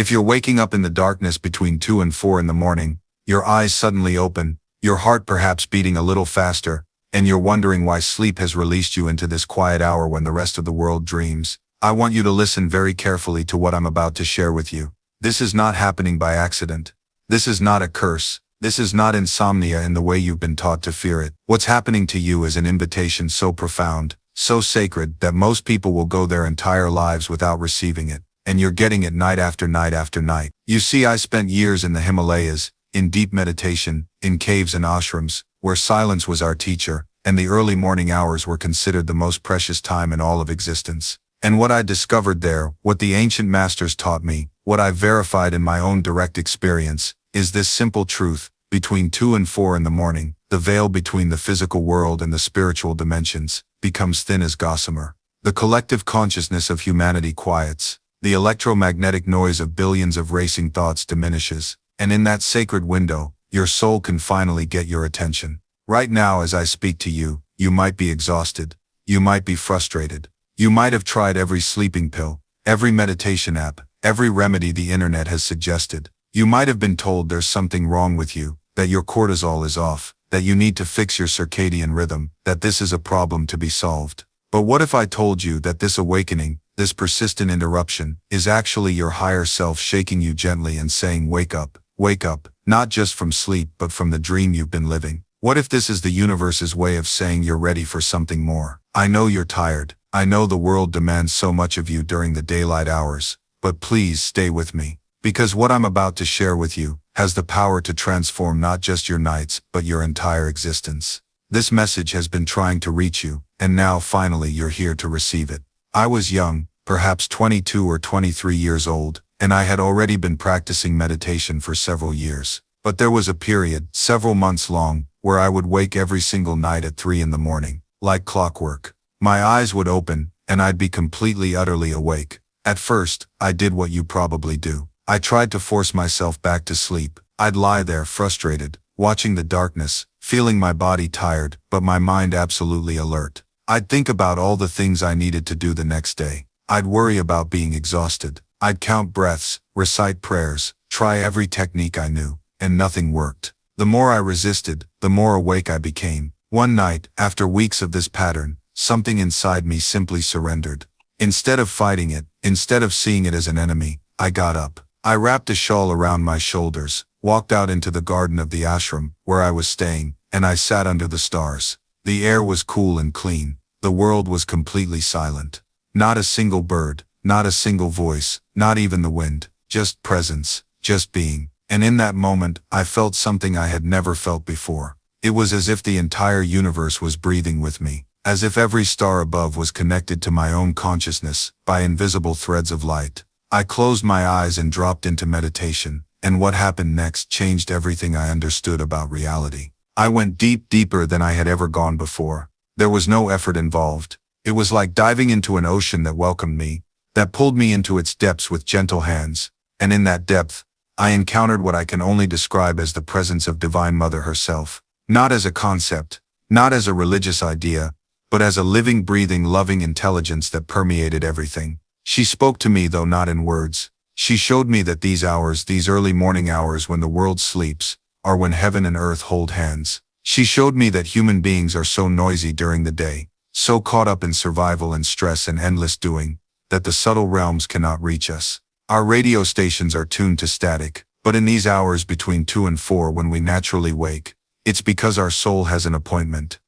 If you're waking up in the darkness between 2 and 4 in the morning, your eyes suddenly open, your heart perhaps beating a little faster, and you're wondering why sleep has released you into this quiet hour when the rest of the world dreams, I want you to listen very carefully to what I'm about to share with you. This is not happening by accident. This is not a curse. This is not insomnia in the way you've been taught to fear it. What's happening to you is an invitation so profound, so sacred, that most people will go their entire lives without receiving it. And you're getting it night after night after night. You see, I spent years in the Himalayas, in deep meditation, in caves and ashrams, where silence was our teacher, and the early morning hours were considered the most precious time in all of existence. And what I discovered there, what the ancient masters taught me, what I verified in my own direct experience, is this simple truth: between 2 and 4 in the morning, the veil between the physical world and the spiritual dimensions becomes thin as gossamer. The collective consciousness of humanity quiets. The electromagnetic noise of billions of racing thoughts diminishes, and in that sacred window, your soul can finally get your attention. Right now as I speak to you, you might be exhausted, you might be frustrated, you might have tried every sleeping pill, every meditation app, every remedy the internet has suggested. You might have been told there's something wrong with you, that your cortisol is off, that you need to fix your circadian rhythm, that this is a problem to be solved. But what if I told you that this awakening, this persistent interruption, is actually your higher self shaking you gently and saying, wake up, not just from sleep but from the dream you've been living? What if this is the universe's way of saying you're ready for something more? I know you're tired. I know the world demands so much of you during the daylight hours, but please stay with me, because what I'm about to share with you has the power to transform not just your nights but your entire existence. This message has been trying to reach you, and now finally you're here to receive it. I was young, perhaps 22 or 23 years old, and I had already been practicing meditation for several years. But there was a period, several months long, where I would wake every single night at 3 in the morning, like clockwork. My eyes would open, and I'd be completely, utterly awake. At first, I did what you probably do. I tried to force myself back to sleep. I'd lie there frustrated, watching the darkness, feeling my body tired, but my mind absolutely alert. I'd think about all the things I needed to do the next day. I'd worry about being exhausted. I'd count breaths, recite prayers, try every technique I knew, and nothing worked. The more I resisted, the more awake I became. One night, after weeks of this pattern, something inside me simply surrendered. Instead of fighting it, instead of seeing it as an enemy, I got up. I wrapped a shawl around my shoulders, walked out into the garden of the ashram, where I was staying, and I sat under the stars. The air was cool and clean. The world was completely silent. Not a single bird, not a single voice, not even the wind, just presence, just being. And in that moment, I felt something I had never felt before. It was as if the entire universe was breathing with me, as if every star above was connected to my own consciousness by invisible threads of light. I closed my eyes and dropped into meditation, and what happened next changed everything I understood about reality. I went deeper than I had ever gone before. There was no effort involved. It was like diving into an ocean that welcomed me, that pulled me into its depths with gentle hands, and in that depth, I encountered what I can only describe as the presence of Divine Mother herself. Not as a concept, not as a religious idea, but as a living, breathing, loving intelligence that permeated everything. She spoke to me, though not in words. She showed me that these hours, these early morning hours when the world sleeps, are when heaven and earth hold hands. She showed me that human beings are so noisy during the day, so caught up in survival and stress and endless doing, that the subtle realms cannot reach us. Our radio stations are tuned to static, but in these hours between 2 and 4 when we naturally wake, it's because our soul has an appointment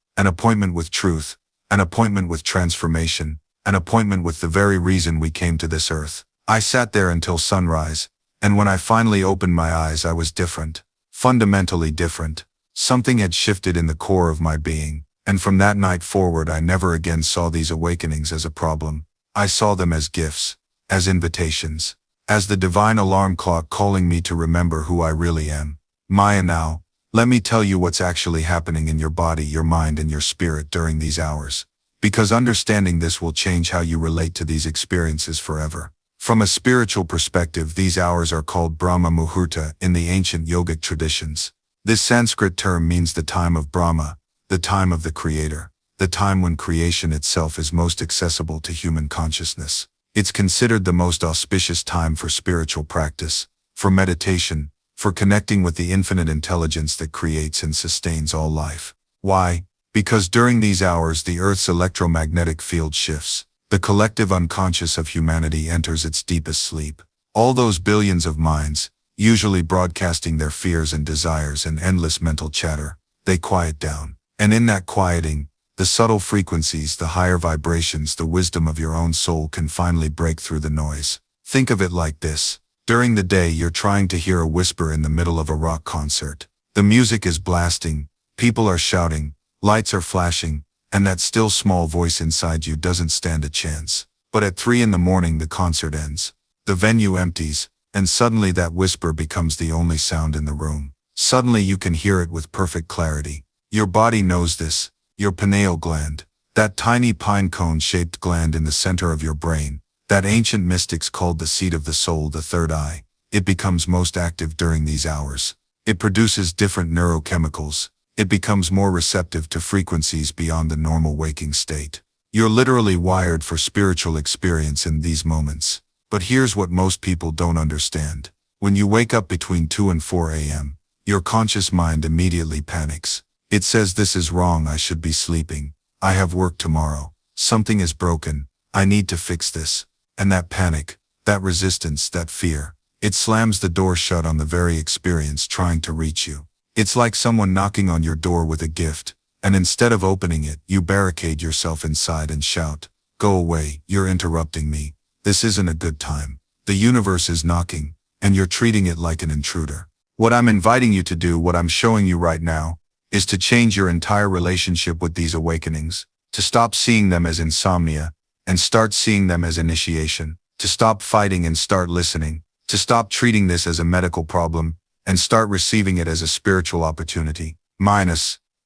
with truth, an appointment with transformation, an appointment with the very reason we came to this earth. I sat there until sunrise, and when I finally opened my eyes I was different, fundamentally different. Something had shifted in the core of my being, and from that night forward I never again saw these awakenings as a problem. I saw them as gifts, as invitations, as the divine alarm clock calling me to remember who I really am. Maya, now, let me tell you what's actually happening in your body, your mind, and your spirit during these hours. Because understanding this will change how you relate to these experiences forever. From a spiritual perspective, these hours are called Brahma Muhurta in the ancient yogic traditions. This Sanskrit term means the time of Brahma, the time of the Creator, the time when creation itself is most accessible to human consciousness. It's considered the most auspicious time for spiritual practice, for meditation, for connecting with the infinite intelligence that creates and sustains all life. Why? Because during these hours the Earth's electromagnetic field shifts. The collective unconscious of humanity enters its deepest sleep. All those billions of minds, usually broadcasting their fears and desires and endless mental chatter, they quiet down. And in that quieting, the subtle frequencies, the higher vibrations, the wisdom of your own soul can finally break through the noise. Think of it like this. During the day you're trying to hear a whisper in the middle of a rock concert. The music is blasting, people are shouting, lights are flashing, and that still small voice inside you doesn't stand a chance. But at 3 a.m. the concert ends. The venue empties, and suddenly that whisper becomes the only sound in the room. Suddenly you can hear it with perfect clarity. Your body knows this. Your pineal gland, that tiny pine cone-shaped gland in the center of your brain, that ancient mystics called the seat of the soul, the third eye, it becomes most active during these hours. It produces different neurochemicals. It becomes more receptive to frequencies beyond the normal waking state. You're literally wired for spiritual experience in these moments. But here's what most people don't understand. When you wake up between 2 and 4 a.m., your conscious mind immediately panics. It says, this is wrong, I should be sleeping. I have work tomorrow. Something is broken. I need to fix this. And that panic, that resistance, that fear, it slams the door shut on the very experience trying to reach you. It's like someone knocking on your door with a gift, and instead of opening it, you barricade yourself inside and shout, "Go away, you're interrupting me. This isn't a good time. The universe is knocking, and you're treating it like an intruder." What I'm inviting you to do, what I'm showing you right now, is to change your entire relationship with these awakenings, to stop seeing them as insomnia, and start seeing them as initiation, to stop fighting and start listening, to stop treating this as a medical problem, and start receiving it as a spiritual opportunity.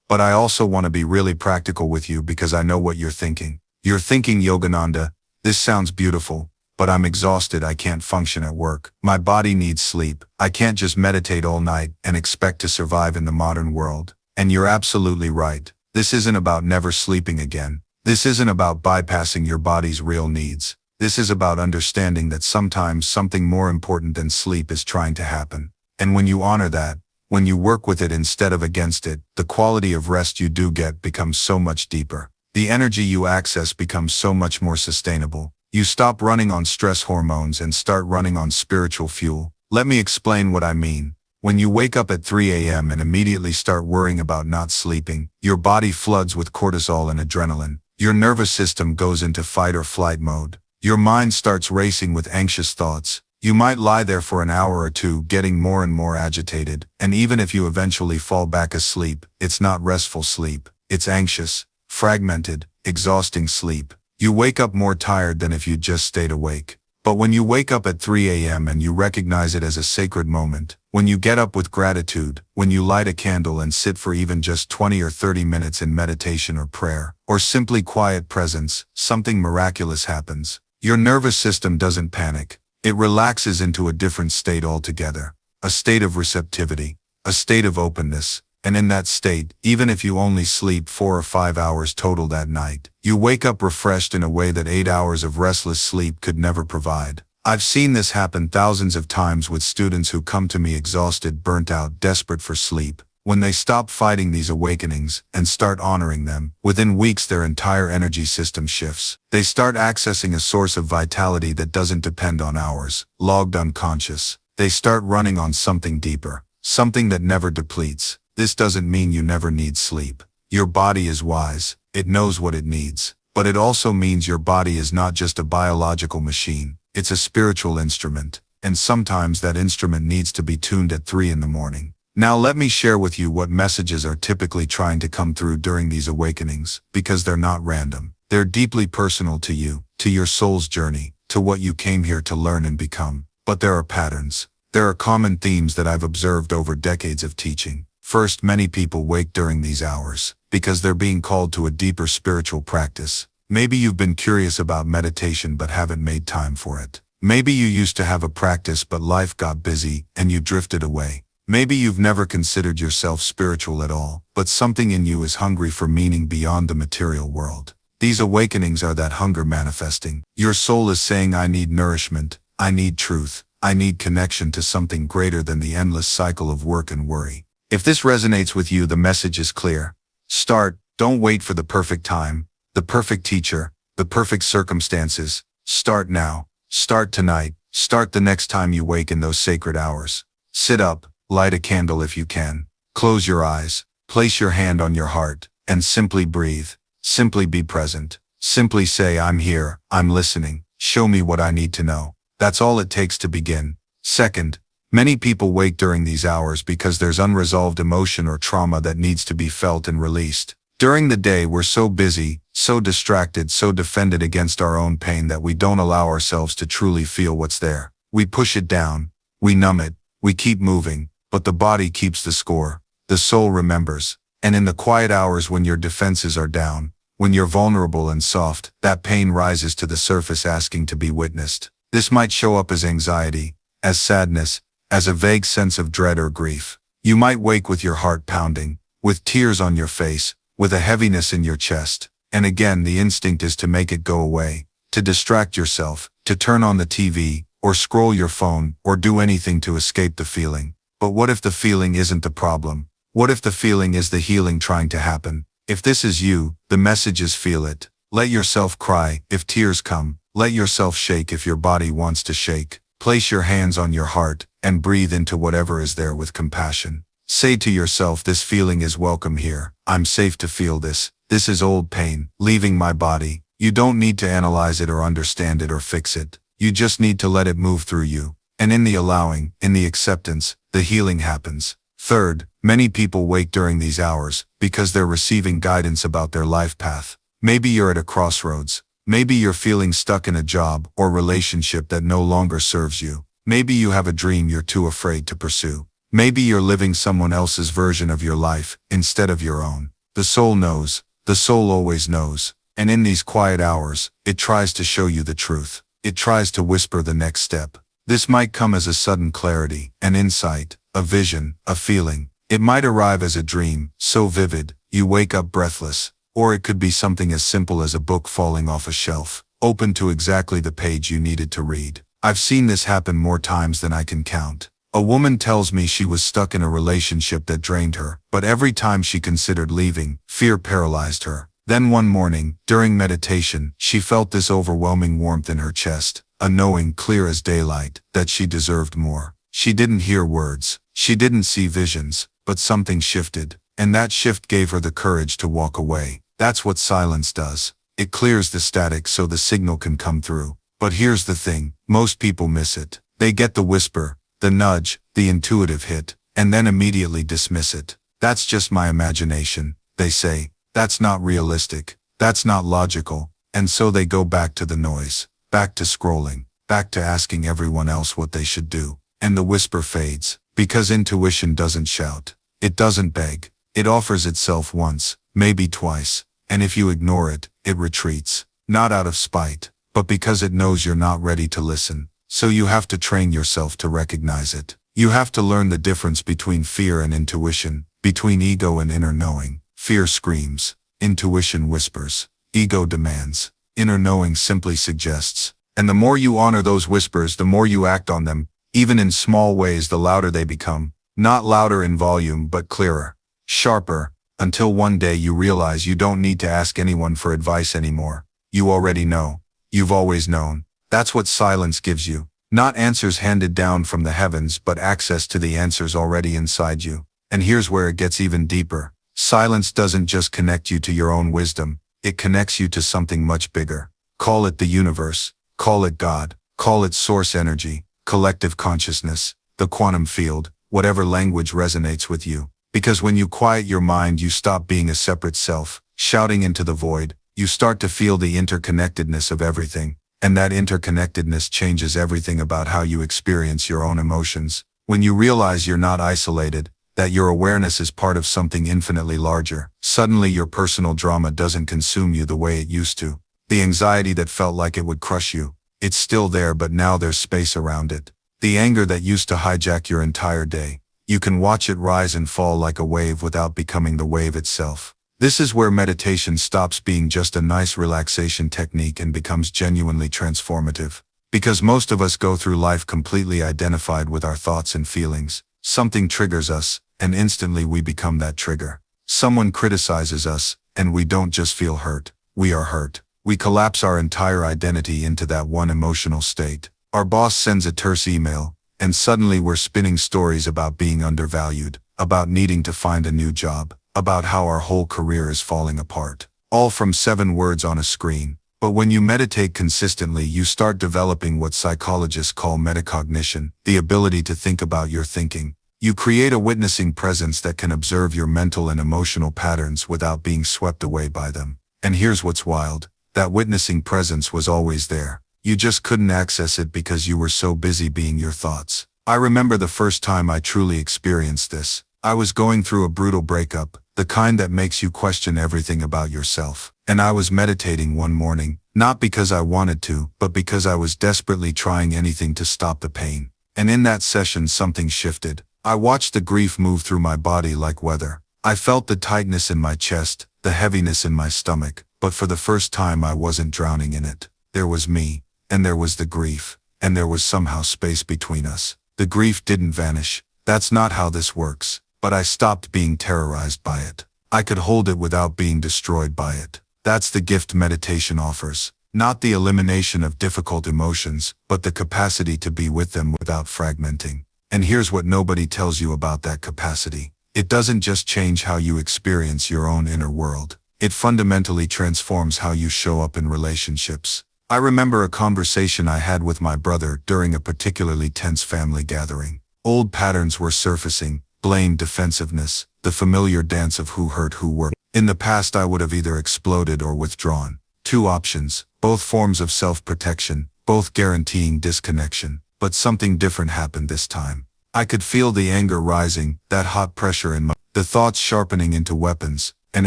But I also want to be really practical with you because I know what you're thinking. You're thinking, Yogananda, this sounds beautiful, but I'm exhausted, I can't function at work. My body needs sleep. I can't just meditate all night and expect to survive in the modern world. And you're absolutely right. This isn't about never sleeping again. This isn't about bypassing your body's real needs. This is about understanding that sometimes something more important than sleep is trying to happen. And when you honor that, when you work with it instead of against it, the quality of rest you do get becomes so much deeper. The energy you access becomes so much more sustainable. You stop running on stress hormones and start running on spiritual fuel. Let me explain what I mean. When you wake up at 3 a.m. and immediately start worrying about not sleeping, your body floods with cortisol and adrenaline. Your nervous system goes into fight or flight mode. Your mind starts racing with anxious thoughts. You might lie there for an hour or two getting more and more agitated, and even if you eventually fall back asleep, it's not restful sleep. It's anxious, fragmented, exhausting sleep. You wake up more tired than if you'd just stayed awake. But when you wake up at 3 a.m. and you recognize it as a sacred moment, when you get up with gratitude, when you light a candle and sit for even just 20 or 30 minutes in meditation or prayer, or simply quiet presence, something miraculous happens. Your nervous system doesn't panic. It relaxes into a different state altogether, a state of receptivity, a state of openness, and in that state, even if you only sleep 4 or 5 hours total that night, you wake up refreshed in a way that 8 hours of restless sleep could never provide. I've seen this happen thousands of times with students who come to me exhausted, burnt out, desperate for sleep. When they stop fighting these awakenings and start honoring them, within weeks their entire energy system shifts. They start accessing a source of vitality that doesn't depend on hours, logged unconscious. They start running on something deeper, something that never depletes. This doesn't mean you never need sleep. Your body is wise. It knows what it needs. But it also means your body is not just a biological machine. It's a spiritual instrument. And sometimes that instrument needs to be tuned at 3 in the morning. Now let me share with you what messages are typically trying to come through during these awakenings, because they're not random. They're deeply personal to you, to your soul's journey, to what you came here to learn and become. But there are patterns. There are common themes that I've observed over decades of teaching. First, many people wake during these hours because they're being called to a deeper spiritual practice. Maybe you've been curious about meditation but haven't made time for it. Maybe you used to have a practice but life got busy and you drifted away. Maybe you've never considered yourself spiritual at all, but something in you is hungry for meaning beyond the material world. These awakenings are that hunger manifesting. Your soul is saying, I need nourishment, I need truth, I need connection to something greater than the endless cycle of work and worry. If this resonates with you, the message is clear. Start. Don't wait for the perfect time, the perfect teacher, the perfect circumstances. Start now. Start tonight. Start the next time you wake in those sacred hours. Sit up, light a candle if you can. Close your eyes, place your hand on your heart, and simply breathe. Simply be present. Simply say, I'm here, I'm listening, show me what I need to know. That's all it takes to begin. Second, many people wake during these hours because there's unresolved emotion or trauma that needs to be felt and released. During the day, we're so busy, so distracted, so defended against our own pain that we don't allow ourselves to truly feel what's there. We push it down, we numb it, we keep moving, but the body keeps the score. The soul remembers. And in the quiet hours when your defenses are down, when you're vulnerable and soft, that pain rises to the surface asking to be witnessed. This might show up as anxiety, as sadness, as a vague sense of dread or grief. You might wake with your heart pounding, with tears on your face, with a heaviness in your chest. And again, the instinct is to make it go away, to distract yourself, to turn on the TV, or scroll your phone, or do anything to escape the feeling. But what if the feeling isn't the problem? What if the feeling is the healing trying to happen? If this is you, the message is feel it. Let yourself cry if tears come. Let yourself shake if your body wants to shake. Place your hands on your heart and breathe into whatever is there with compassion. Say to yourself, this feeling is welcome here. I'm safe to feel this. This is old pain, leaving my body. You don't need to analyze it or understand it or fix it. You just need to let it move through you. And in the allowing, in the acceptance, the healing happens. Third, many people wake during these hours because they're receiving guidance about their life path. Maybe you're at a crossroads. Maybe you're feeling stuck in a job or relationship that no longer serves you. Maybe you have a dream you're too afraid to pursue. Maybe you're living someone else's version of your life instead of your own. The soul knows. The soul always knows. And in these quiet hours, it tries to show you the truth. It tries to whisper the next step. This might come as a sudden clarity, an insight, a vision, a feeling. It might arrive as a dream, so vivid, you wake up breathless. Or it could be something as simple as a book falling off a shelf, open to exactly the page you needed to read. I've seen this happen more times than I can count. A woman tells me she was stuck in a relationship that drained her, but every time she considered leaving, fear paralyzed her. Then one morning, during meditation, she felt this overwhelming warmth in her chest, a knowing clear as daylight, that she deserved more. She didn't hear words, she didn't see visions, but something shifted, and that shift gave her the courage to walk away. That's what silence does. It clears the static so the signal can come through. But here's the thing, most people miss it. They get the whisper, the nudge, the intuitive hit, and then immediately dismiss it. That's just my imagination, they say. That's not realistic. That's not logical. And so they go back to the noise, back to scrolling, back to asking everyone else what they should do. And the whisper fades, because intuition doesn't shout. It doesn't beg. It offers itself once, maybe twice. And if you ignore it, it retreats. Not out of spite, but because it knows you're not ready to listen. So you have to train yourself to recognize it. You have to learn the difference between fear and intuition, between ego and inner knowing. Fear screams, intuition whispers, ego demands, inner knowing simply suggests. And the more you honor those whispers, the more you act on them, even in small ways, the louder they become. Not louder in volume, but clearer, sharper, until one day you realize you don't need to ask anyone for advice anymore. You already know. You've always known. That's what silence gives you. Not answers handed down from the heavens, but access to the answers already inside you. And here's where it gets even deeper. Silence doesn't just connect you to your own wisdom, it connects you to something much bigger. Call it the universe, call it God, call it source energy, collective consciousness, the quantum field, whatever language resonates with you. Because when you quiet your mind, you stop being a separate self, shouting into the void. You start to feel the interconnectedness of everything. And that interconnectedness changes everything about how you experience your own emotions. When you realize you're not isolated, that your awareness is part of something infinitely larger, suddenly your personal drama doesn't consume you the way it used to. The anxiety that felt like it would crush you, it's still there, but now there's space around it. The anger that used to hijack your entire day, you can watch it rise and fall like a wave without becoming the wave itself. This is where meditation stops being just a nice relaxation technique and becomes genuinely transformative. Because most of us go through life completely identified with our thoughts and feelings. Something triggers us, and instantly we become that trigger. Someone criticizes us, and we don't just feel hurt, we are hurt. We collapse our entire identity into that one emotional state. Our boss sends a terse email, and suddenly we're spinning stories about being undervalued, about needing to find a new job, about how our whole career is falling apart. All from 7 words on a screen. But when you meditate consistently, you start developing what psychologists call metacognition, the ability to think about your thinking. You create a witnessing presence that can observe your mental and emotional patterns without being swept away by them. And here's what's wild. That witnessing presence was always there. You just couldn't access it because you were so busy being your thoughts. I remember the first time I truly experienced this. I was going through a brutal breakup, the kind that makes you question everything about yourself. And I was meditating one morning, not because I wanted to, but because I was desperately trying anything to stop the pain. And in that session something shifted. I watched the grief move through my body like weather. I felt the tightness in my chest, the heaviness in my stomach, but for the first time I wasn't drowning in it. There was me, and there was the grief, and there was somehow space between us. The grief didn't vanish. That's not how this works. But I stopped being terrorized by it. I could hold it without being destroyed by it. That's the gift meditation offers. Not the elimination of difficult emotions, but the capacity to be with them without fragmenting. And here's what nobody tells you about that capacity. It doesn't just change how you experience your own inner world. It fundamentally transforms how you show up in relationships. I remember a conversation I had with my brother during a particularly tense family gathering. Old patterns were surfacing. Blame, defensiveness, the familiar dance of who hurt who were. In the past I would have either exploded or withdrawn. 2 options, both forms of self-protection, both guaranteeing disconnection. But something different happened this time. I could feel the anger rising, that hot pressure in the thoughts sharpening into weapons, and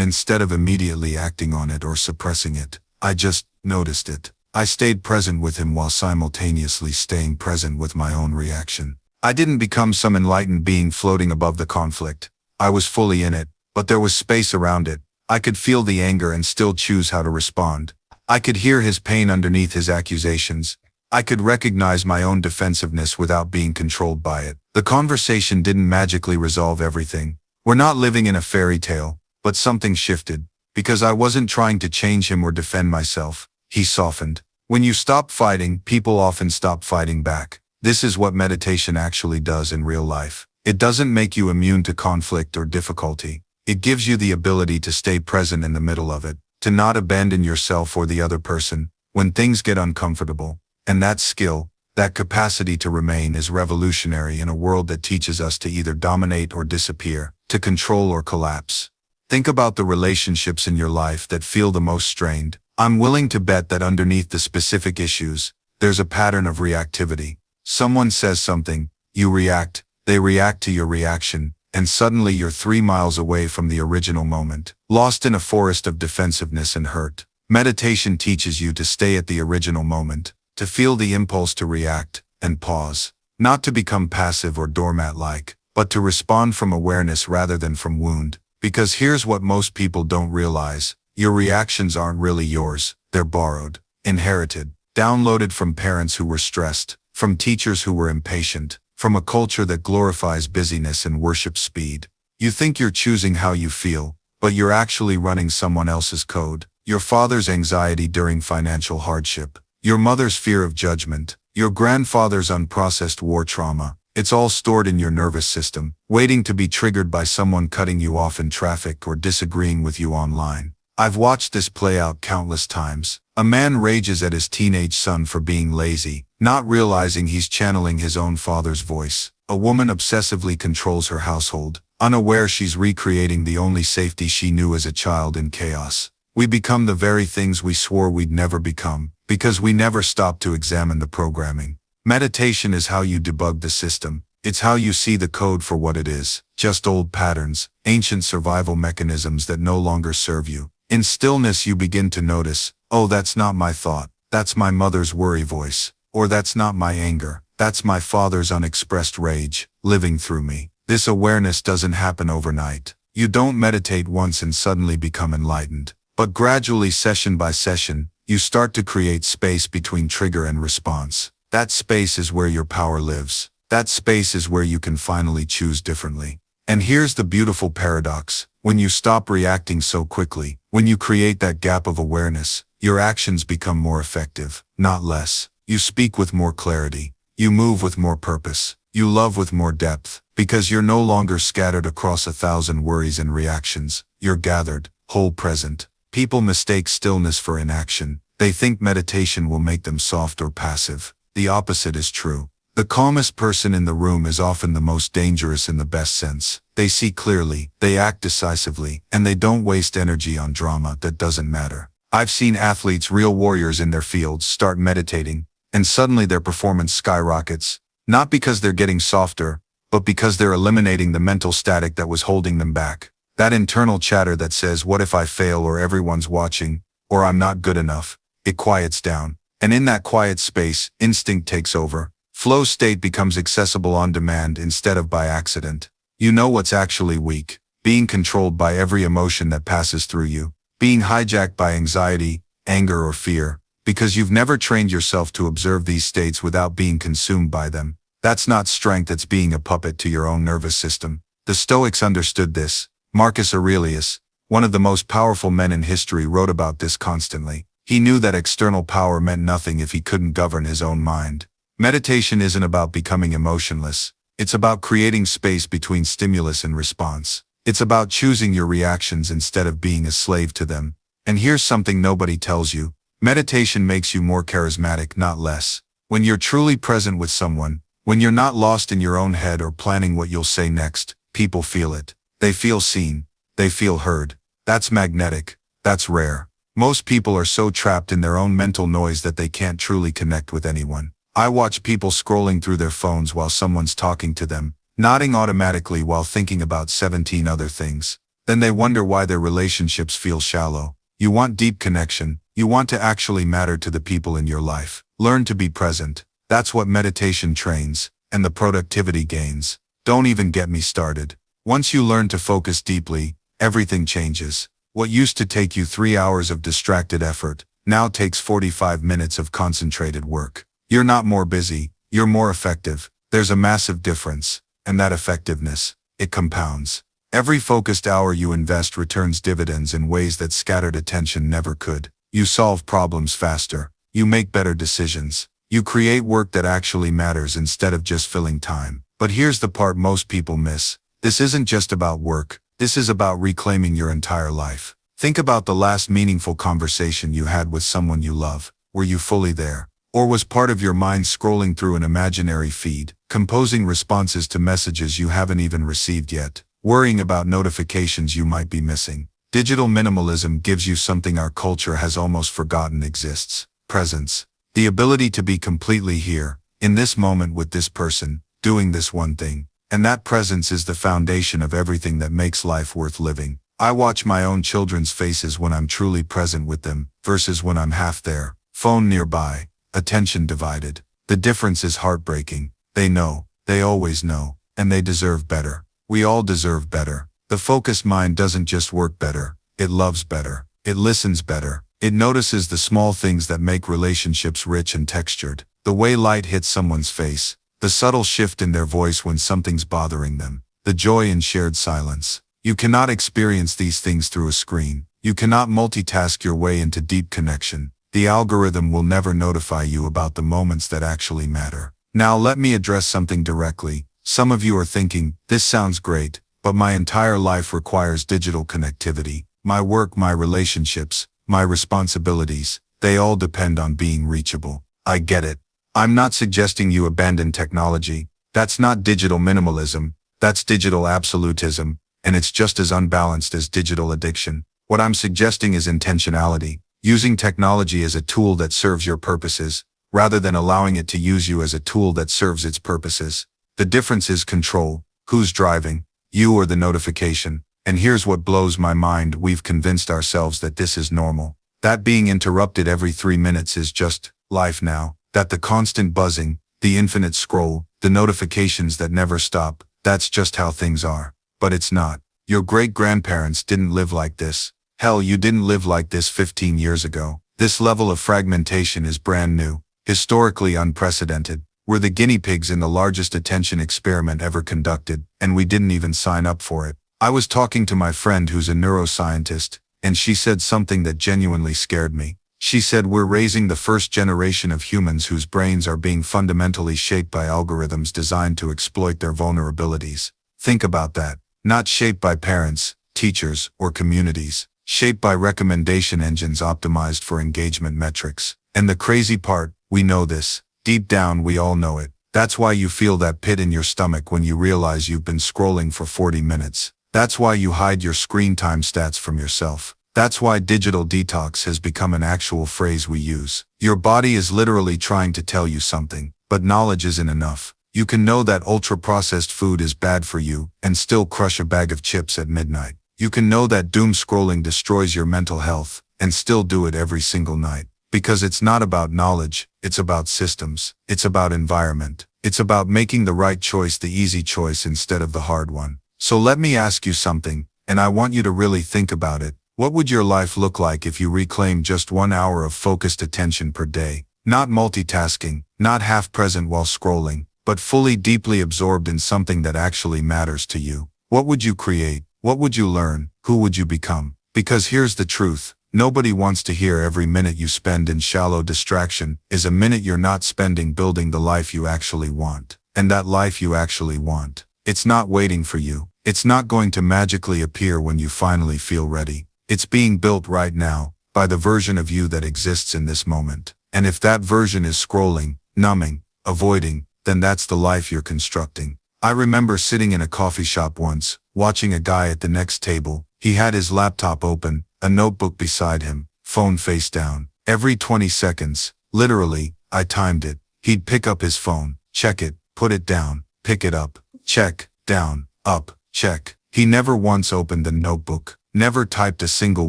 instead of immediately acting on it or suppressing it, I just noticed it. I stayed present with him while simultaneously staying present with my own reaction. I didn't become some enlightened being floating above the conflict. I was fully in it, but there was space around it. I could feel the anger and still choose how to respond. I could hear his pain underneath his accusations. I could recognize my own defensiveness without being controlled by it. The conversation didn't magically resolve everything. We're not living in a fairy tale, but something shifted. Because I wasn't trying to change him or defend myself. He softened. When you stop fighting, people often stop fighting back. This is what meditation actually does in real life. It doesn't make you immune to conflict or difficulty. It gives you the ability to stay present in the middle of it, to not abandon yourself or the other person when things get uncomfortable. And that skill, that capacity to remain is revolutionary in a world that teaches us to either dominate or disappear, to control or collapse. Think about the relationships in your life that feel the most strained. I'm willing to bet that underneath the specific issues, there's a pattern of reactivity. Someone says something, you react, they react to your reaction, and suddenly you're 3 miles away from the original moment, lost in a forest of defensiveness and hurt. Meditation teaches you to stay at the original moment, to feel the impulse to react, and pause. Not to become passive or doormat-like, but to respond from awareness rather than from wound. Because here's what most people don't realize. Your reactions aren't really yours, they're borrowed, inherited, downloaded from parents who were stressed, from teachers who were impatient, from a culture that glorifies busyness and worships speed. You think you're choosing how you feel, but you're actually running someone else's code. Your father's anxiety during financial hardship, your mother's fear of judgment, your grandfather's unprocessed war trauma. It's all stored in your nervous system, waiting to be triggered by someone cutting you off in traffic or disagreeing with you online. I've watched this play out countless times. A man rages at his teenage son for being lazy, not realizing he's channeling his own father's voice. A woman obsessively controls her household, unaware she's recreating the only safety she knew as a child in chaos. We become the very things we swore we'd never become, because we never stopped to examine the programming. Meditation is how you debug the system. It's how you see the code for what it is, just old patterns, ancient survival mechanisms that no longer serve you. In stillness you begin to notice, oh, that's not my thought, that's my mother's worry voice, or that's not my anger, that's my father's unexpressed rage, living through me. This awareness doesn't happen overnight. You don't meditate once and suddenly become enlightened. But gradually, session by session, you start to create space between trigger and response. That space is where your power lives. That space is where you can finally choose differently. And here's the beautiful paradox. When you stop reacting so quickly, when you create that gap of awareness, your actions become more effective, not less. You speak with more clarity. You move with more purpose. You love with more depth, because you're no longer scattered across 1,000 worries and reactions. You're gathered, whole present. People mistake stillness for inaction. They think meditation will make them soft or passive. The opposite is true. The calmest person in the room is often the most dangerous in the best sense. They see clearly, they act decisively, and they don't waste energy on drama that doesn't matter. I've seen athletes, real warriors in their fields, start meditating, and suddenly their performance skyrockets. Not because they're getting softer, but because they're eliminating the mental static that was holding them back. That internal chatter that says, what if I fail, or everyone's watching, or I'm not good enough, it quiets down. And in that quiet space, instinct takes over. Flow state becomes accessible on demand instead of by accident. You know what's actually weak, being controlled by every emotion that passes through you, being hijacked by anxiety, anger, or fear, because you've never trained yourself to observe these states without being consumed by them. That's not strength, it's being a puppet to your own nervous system. The Stoics understood this. Marcus Aurelius, one of the most powerful men in history, wrote about this constantly. He knew that external power meant nothing if he couldn't govern his own mind. Meditation isn't about becoming emotionless. It's about creating space between stimulus and response. It's about choosing your reactions instead of being a slave to them. And here's something nobody tells you. Meditation makes you more charismatic, not less. When you're truly present with someone, when you're not lost in your own head or planning what you'll say next, people feel it. They feel seen. They feel heard. That's magnetic. That's rare. Most people are so trapped in their own mental noise that they can't truly connect with anyone. I watch people scrolling through their phones while someone's talking to them, nodding automatically while thinking about 17 other things. Then they wonder why their relationships feel shallow. You want deep connection. You want to actually matter to the people in your life. Learn to be present. That's what meditation trains, and the productivity gains. Don't even get me started. Once you learn to focus deeply, everything changes. What used to take you 3 hours of distracted effort now takes 45 minutes of concentrated work. You're not more busy, you're more effective. There's a massive difference, and that effectiveness, it compounds. Every focused hour you invest returns dividends in ways that scattered attention never could. You solve problems faster. You make better decisions. You create work that actually matters instead of just filling time. But here's the part most people miss. This isn't just about work. This is about reclaiming your entire life. Think about the last meaningful conversation you had with someone you love. Were you fully there? Or was part of your mind scrolling through an imaginary feed, composing responses to messages you haven't even received yet, worrying about notifications you might be missing? Digital minimalism gives you something our culture has almost forgotten exists: presence. The ability to be completely here, in this moment with this person, doing this one thing. And that presence is the foundation of everything that makes life worth living. I watch my own children's faces when I'm truly present with them, versus when I'm half there, phone nearby, attention divided. The difference is heartbreaking. They know, they always know, and they deserve better. We all deserve better. The focused mind doesn't just work better, it loves better. It listens better. It notices the small things that make relationships rich and textured. The way light hits someone's face, the subtle shift in their voice when something's bothering them, the joy in shared silence. You cannot experience these things through a screen. You cannot multitask your way into deep connection. The algorithm will never notify you about the moments that actually matter. Now let me address something directly. Some of you are thinking, this sounds great, but my entire life requires digital connectivity. My work, my relationships, my responsibilities, they all depend on being reachable. I get it. I'm not suggesting you abandon technology. That's not digital minimalism. That's digital absolutism, and it's just as unbalanced as digital addiction. What I'm suggesting is intentionality. Using technology as a tool that serves your purposes, rather than allowing it to use you as a tool that serves its purposes. The difference is control. Who's driving? You or the notification? And here's what blows my mind: we've convinced ourselves that this is normal. That being interrupted every 3 minutes is just life now. That the constant buzzing, the infinite scroll, the notifications that never stop, that's just how things are. But it's not. Your great-grandparents didn't live like this. Hell, you didn't live like this 15 years ago. This level of fragmentation is brand new, historically unprecedented. We're the guinea pigs in the largest attention experiment ever conducted, and we didn't even sign up for it. I was talking to my friend who's a neuroscientist, and she said something that genuinely scared me. She said we're raising the first generation of humans whose brains are being fundamentally shaped by algorithms designed to exploit their vulnerabilities. Think about that. Not shaped by parents, teachers, or communities. Shaped by recommendation engines optimized for engagement metrics. And the crazy part, we know this. Deep down, we all know it. That's why you feel that pit in your stomach when you realize you've been scrolling for 40 minutes. That's why you hide your screen time stats from yourself. That's why digital detox has become an actual phrase we use. Your body is literally trying to tell you something, but knowledge isn't enough. You can know that ultra-processed food is bad for you and still crush a bag of chips at midnight. You can know that doom scrolling destroys your mental health and still do it every single night. Because it's not about knowledge, it's about systems. It's about environment. It's about making the right choice the easy choice instead of the hard one. So let me ask you something, and I want you to really think about it. What would your life look like if you reclaimed just 1 hour of focused attention per day? Not multitasking, not half present while scrolling, but fully deeply absorbed in something that actually matters to you. What would you create? What would you learn? Who would you become? Because here's the truth. Nobody wants to hear every minute you spend in shallow distraction is a minute you're not spending building the life you actually want. And that life you actually want, it's not waiting for you. It's not going to magically appear when you finally feel ready. It's being built right now, by the version of you that exists in this moment. And if that version is scrolling, numbing, avoiding, then that's the life you're constructing. I remember sitting in a coffee shop once, watching a guy at the next table. He had his laptop open, a notebook beside him, phone face down. Every 20 seconds, literally, I timed it, he'd pick up his phone, check it, put it down, pick it up, check, down, up, check. He never once opened the notebook, never typed a single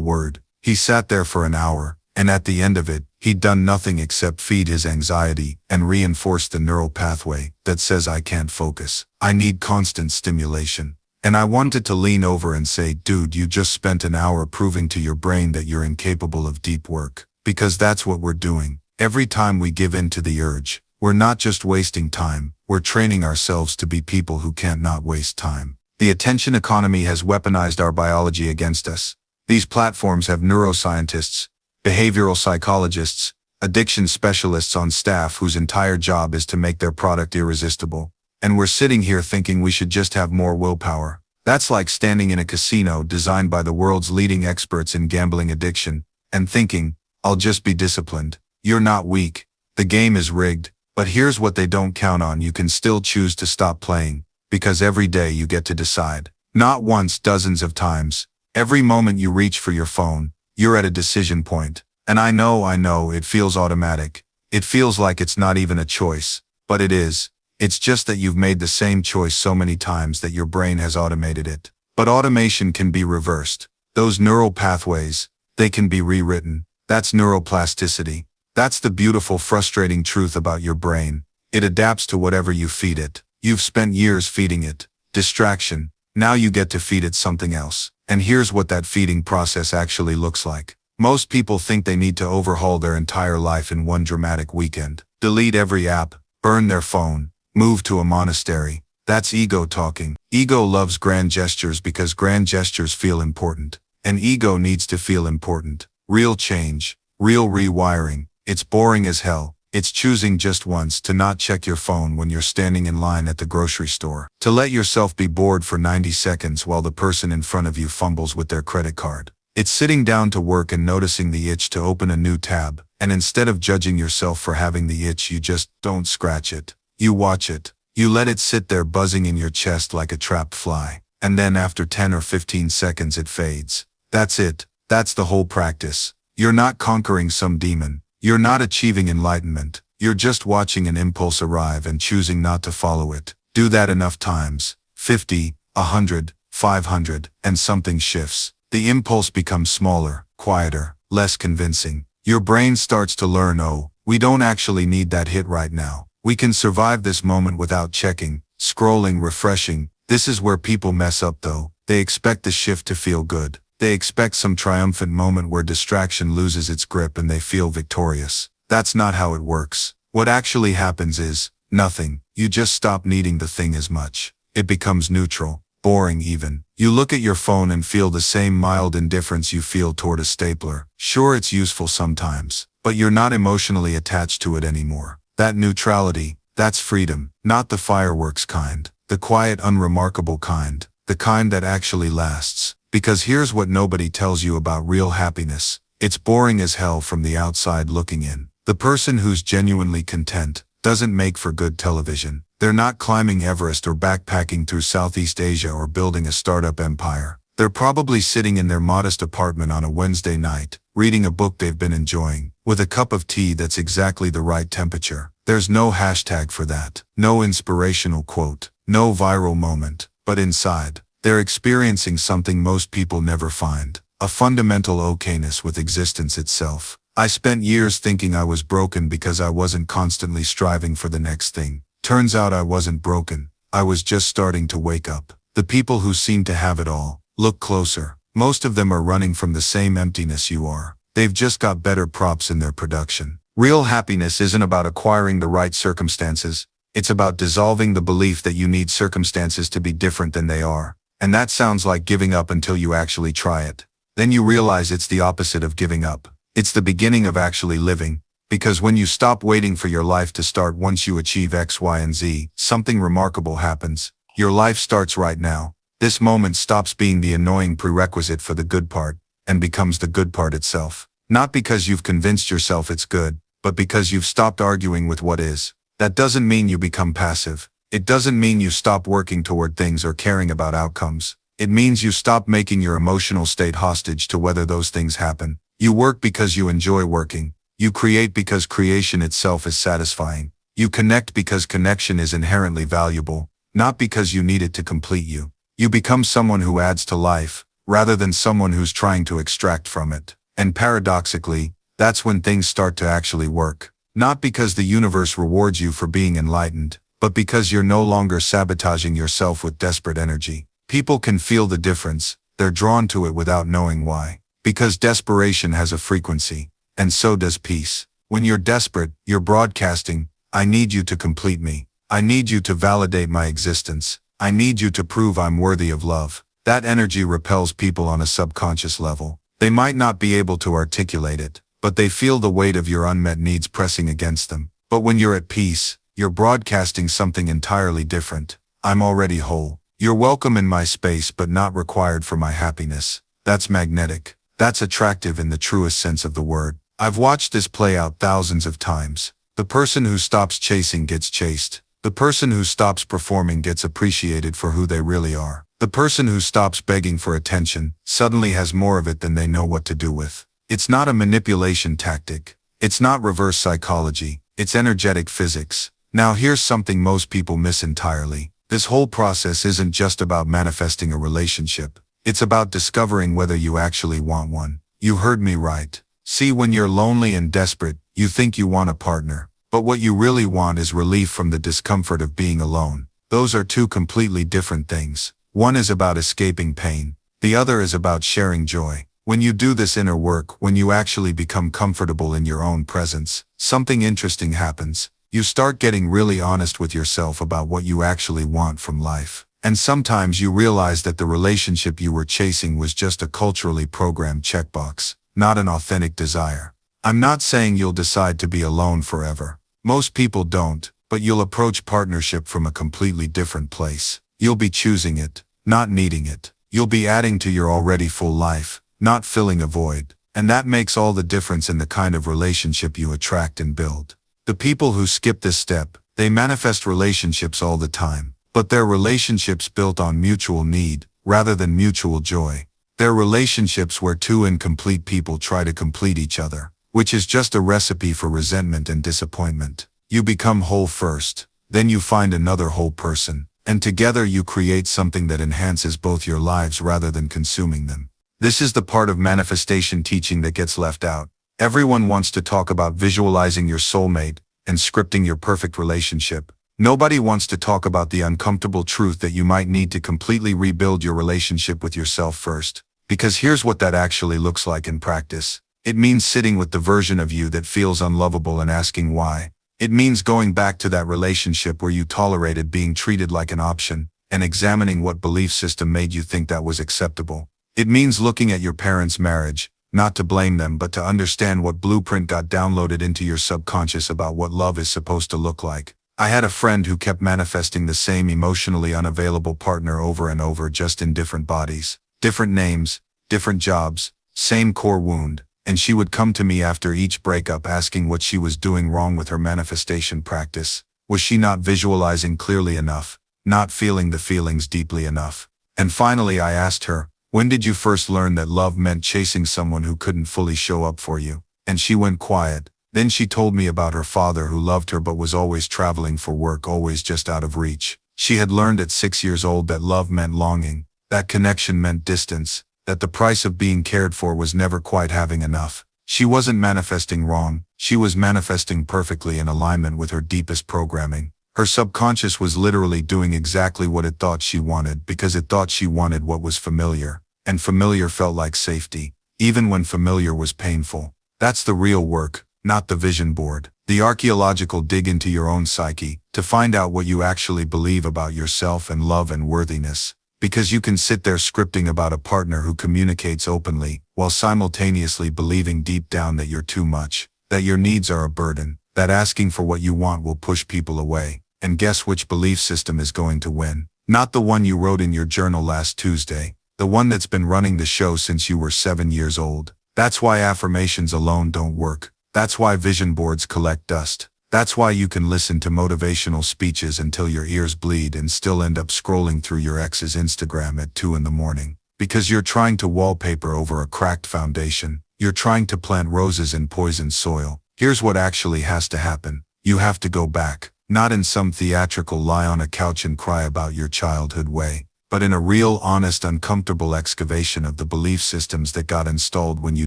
word. He sat there for an hour, and at the end of it, he'd done nothing except feed his anxiety and reinforce the neural pathway that says I can't focus. I need constant stimulation. And I wanted to lean over and say, dude, you just spent an hour proving to your brain that you're incapable of deep work. Because that's what we're doing. Every time we give in to the urge, we're not just wasting time, we're training ourselves to be people who can't not waste time. The attention economy has weaponized our biology against us. These platforms have neuroscientists, behavioral psychologists, addiction specialists on staff whose entire job is to make their product irresistible. And we're sitting here thinking we should just have more willpower. That's like standing in a casino designed by the world's leading experts in gambling addiction, and thinking, I'll just be disciplined. You're not weak. The game is rigged. But here's what they don't count on. You can still choose to stop playing, because every day you get to decide. Not once, dozens of times. Every moment you reach for your phone, you're at a decision point. And I know, it feels automatic. It feels like it's not even a choice. But it is. It's just that you've made the same choice so many times that your brain has automated it. But automation can be reversed. Those neural pathways, they can be rewritten. That's neuroplasticity. That's the beautiful, frustrating truth about your brain. It adapts to whatever you feed it. You've spent years feeding it distraction. Now you get to feed it something else. And here's what that feeding process actually looks like. Most people think they need to overhaul their entire life in one dramatic weekend. Delete every app, burn their phone, move to a monastery. That's ego talking. Ego loves grand gestures because grand gestures feel important. And ego needs to feel important. Real change, real rewiring. It's boring as hell. It's choosing just once to not check your phone when you're standing in line at the grocery store. To let yourself be bored for 90 seconds while the person in front of you fumbles with their credit card. It's sitting down to work and noticing the itch to open a new tab. And instead of judging yourself for having the itch, you just don't scratch it. You watch it. You let it sit there buzzing in your chest like a trapped fly. And then after 10 or 15 seconds it fades. That's it. That's the whole practice. You're not conquering some demon. You're not achieving enlightenment. You're just watching an impulse arrive and choosing not to follow it. Do that enough times. 50, 100, 500, and something shifts. The impulse becomes smaller, quieter, less convincing. Your brain starts to learn, oh, we don't actually need that hit right now. We can survive this moment without checking, scrolling, refreshing. This is where people mess up though. They expect the shift to feel good. They expect some triumphant moment where distraction loses its grip and they feel victorious. That's not how it works. What actually happens is nothing. You just stop needing the thing as much. It becomes neutral, boring even. You look at your phone and feel the same mild indifference you feel toward a stapler. Sure, it's useful sometimes, but you're not emotionally attached to it anymore. That neutrality, that's freedom, not the fireworks kind, the quiet, unremarkable kind, the kind that actually lasts. Because here's what nobody tells you about real happiness. It's boring as hell from the outside looking in. The person who's genuinely content doesn't make for good television. They're not climbing Everest or backpacking through Southeast Asia or building a startup empire. They're probably sitting in their modest apartment on a Wednesday night, reading a book they've been enjoying, with a cup of tea that's exactly the right temperature. There's no hashtag for that, no inspirational quote, no viral moment, but inside, they're experiencing something most people never find, a fundamental okayness with existence itself. I spent years thinking I was broken because I wasn't constantly striving for the next thing. Turns out I wasn't broken, I was just starting to wake up. The people who seem to have it all, look closer. Most of them are running from the same emptiness you are. They've just got better props in their production. Real happiness isn't about acquiring the right circumstances. It's about dissolving the belief that you need circumstances to be different than they are. And that sounds like giving up until you actually try it. Then you realize it's the opposite of giving up. It's the beginning of actually living. Because when you stop waiting for your life to start once you achieve X, Y, and Z, something remarkable happens. Your life starts right now. This moment stops being the annoying prerequisite for the good part, and becomes the good part itself. Not because you've convinced yourself it's good, but because you've stopped arguing with what is. That doesn't mean you become passive. It doesn't mean you stop working toward things or caring about outcomes. It means you stop making your emotional state hostage to whether those things happen. You work because you enjoy working. You create because creation itself is satisfying. You connect because connection is inherently valuable, not because you need it to complete you. You become someone who adds to life, rather than someone who's trying to extract from it. And paradoxically, that's when things start to actually work. Not because the universe rewards you for being enlightened, but because you're no longer sabotaging yourself with desperate energy. People can feel the difference. They're drawn to it without knowing why. Because desperation has a frequency, and so does peace. When you're desperate, you're broadcasting, I need you to complete me. I need you to validate my existence. I need you to prove I'm worthy of love. That energy repels people on a subconscious level. They might not be able to articulate it, but they feel the weight of your unmet needs pressing against them. But when you're at peace, you're broadcasting something entirely different. I'm already whole. You're welcome in my space but not required for my happiness. That's magnetic. That's attractive in the truest sense of the word. I've watched this play out thousands of times. The person who stops chasing gets chased. The person who stops performing gets appreciated for who they really are. The person who stops begging for attention suddenly has more of it than they know what to do with. It's not a manipulation tactic. It's not reverse psychology. It's energetic physics. Now here's something most people miss entirely. This whole process isn't just about manifesting a relationship. It's about discovering whether you actually want one. You heard me right. See, when you're lonely and desperate, you think you want a partner. But what you really want is relief from the discomfort of being alone. Those are two completely different things. One is about escaping pain. The other is about sharing joy. When you do this inner work, when you actually become comfortable in your own presence, something interesting happens. You start getting really honest with yourself about what you actually want from life. And sometimes you realize that the relationship you were chasing was just a culturally programmed checkbox, not an authentic desire. I'm not saying you'll decide to be alone forever. Most people don't, but you'll approach partnership from a completely different place. You'll be choosing it, not needing it. You'll be adding to your already full life, not filling a void. And that makes all the difference in the kind of relationship you attract and build. The people who skip this step, they manifest relationships all the time, but they're relationships built on mutual need, rather than mutual joy. They're relationships where two incomplete people try to complete each other, which is just a recipe for resentment and disappointment. You become whole first, then you find another whole person, and together you create something that enhances both your lives rather than consuming them. This is the part of manifestation teaching that gets left out. Everyone wants to talk about visualizing your soulmate and scripting your perfect relationship. Nobody wants to talk about the uncomfortable truth that you might need to completely rebuild your relationship with yourself first. Because here's what that actually looks like in practice. It means sitting with the version of you that feels unlovable and asking why. It means going back to that relationship where you tolerated being treated like an option, and examining what belief system made you think that was acceptable. It means looking at your parents' marriage, not to blame them but to understand what blueprint got downloaded into your subconscious about what love is supposed to look like. I had a friend who kept manifesting the same emotionally unavailable partner over and over, just in different bodies, different names, different jobs, same core wound. And she would come to me after each breakup asking what she was doing wrong with her manifestation practice. Was she not visualizing clearly enough, not feeling the feelings deeply enough? And finally I asked her, when did you first learn that love meant chasing someone who couldn't fully show up for you? And she went quiet. Then she told me about her father who loved her but was always traveling for work, always just out of reach. She had learned at 6 years old that love meant longing, that connection meant distance, that the price of being cared for was never quite having enough. She wasn't manifesting wrong, she was manifesting perfectly in alignment with her deepest programming. Her subconscious was literally doing exactly what it thought she wanted because it thought she wanted what was familiar. And familiar felt like safety, even when familiar was painful. That's the real work, not the vision board. The archaeological dig into your own psyche to find out what you actually believe about yourself and love and worthiness. Because you can sit there scripting about a partner who communicates openly, while simultaneously believing deep down that you're too much, that your needs are a burden, that asking for what you want will push people away. And guess which belief system is going to win? Not the one you wrote in your journal last Tuesday, the one that's been running the show since you were 7 years old. That's why affirmations alone don't work. That's why vision boards collect dust. That's why you can listen to motivational speeches until your ears bleed and still end up scrolling through your ex's Instagram at 2 in the morning. Because you're trying to wallpaper over a cracked foundation. You're trying to plant roses in poisoned soil. Here's what actually has to happen. You have to go back, not in some theatrical lie on a couch and cry about your childhood way, but in a real, honest, uncomfortable excavation of the belief systems that got installed when you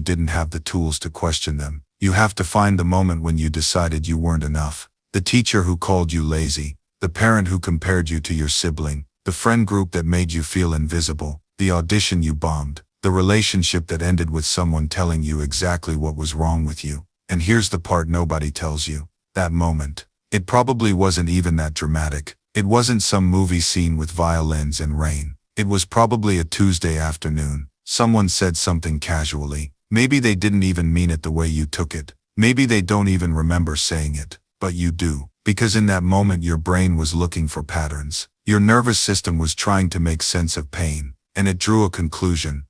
didn't have the tools to question them. You have to find the moment when you decided you weren't enough. The teacher who called you lazy, the parent who compared you to your sibling, the friend group that made you feel invisible, the audition you bombed, the relationship that ended with someone telling you exactly what was wrong with you. And here's the part nobody tells you. That moment. It probably wasn't even that dramatic. It wasn't some movie scene with violins and rain. It was probably a Tuesday afternoon. Someone said something casually. Maybe they didn't even mean it the way you took it. Maybe they don't even remember saying it, but you do. Because in that moment your brain was looking for patterns. Your nervous system was trying to make sense of pain, and it drew a conclusion